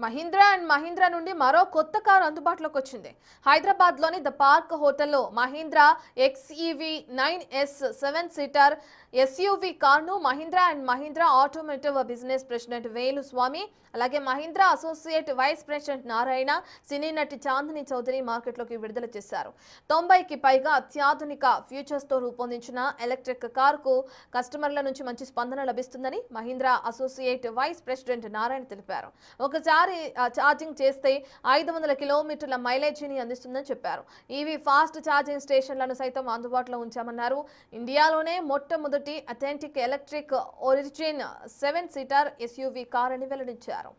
Mahindra and Mahindra నుండి మరో కొత్త కారు అందుబాటులోకి వచ్చింది. హైదరాబాద్లోని ద పార్క్ హోటల్లో Mahindra XEV 9S 7 seater SUV కారును Mahindra and Mahindra automotive business president Velusamy, అలాగే Mahindra associate vice president Narayana, cine నటి చాందిని చౌదరి మార్కెట్లోకి విడుదల చేశారు. 90కి పైగా అత్యాధునిక ఫ్యూచర్స్తో రూపొందించిన ఎలక్ట్రిక్ కారుకు కస్టమర్ల నుంచి మంచి స్పందన లభిస్తుందని Mahindra associate vice president Narayana తెలిపారు. ఒకసారి ఛార్జింగ్ చేస్తే 500 కిలోమీటర్ల మైలేజీని అందిస్తుందని చెప్పారు. ఈవీ ఫాస్ట్ ఛార్జింగ్ స్టేషన్లను సైతం అందుబాటులో ఉంచామన్నారు. ఇండియాలోనే మొట్టమొదటి authentic electric origin 7 seater SUV car అని వెల్లడించారు.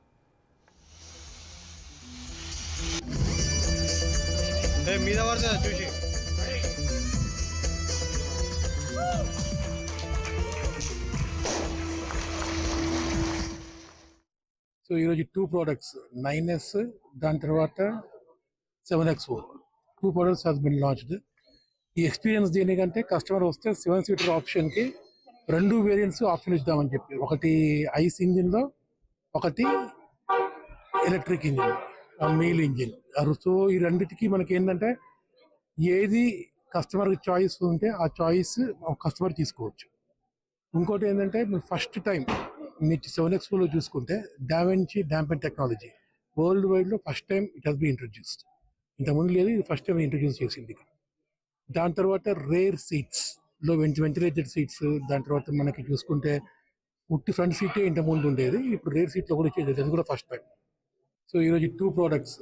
సో ఈరోజు 2 products 9S దాని తర్వాత 7X4 2 products has been launched. ఈ ఎక్స్పీరియన్స్ దేనికంటే కస్టమర్ వస్తే 7 సీటర్ ఆప్షన్కి 2 వేరియంట్స్ ఆప్షన్ ఇద్దామని చెప్పి, ఒకటి ఐస్ ఇంజిన్లో, ఒకటి electric engine, mail engine. So ఈ రెండింటికి మనకి ఏంటంటే ఏది కస్టమర్ చాయిస్ ఉంటే ఆ చాయిస్ కస్టమర్ తీసుకోవచ్చు. ఇంకోటి ఏంటంటే ఫస్ట్ టైం మీరు 7X4లో చూసుకుంటే డావెంచి డాంపెన్ టెక్నాలజీ వరల్డ్ వైడ్లో first time it has be introduced. ఇంతకుముందు లేదు, ఇది ఫస్ట్ టైం ఇంట్రడ్యూస్ చేసింది. దాని తర్వాత రేర్ సీట్స్లో వెంటిలేటెడ్ సీట్స్, దాని తర్వాత మనకి చూసుకుంటే ఉట్టి ఫ్రంట్ సీటే ఇంతకుముందు ఉండేది, ఇప్పుడు రేర్ సీట్లో కూడా ఇచ్చేది, అది కూడా ఫస్ట్ టైం. సో ఈరోజు 2 products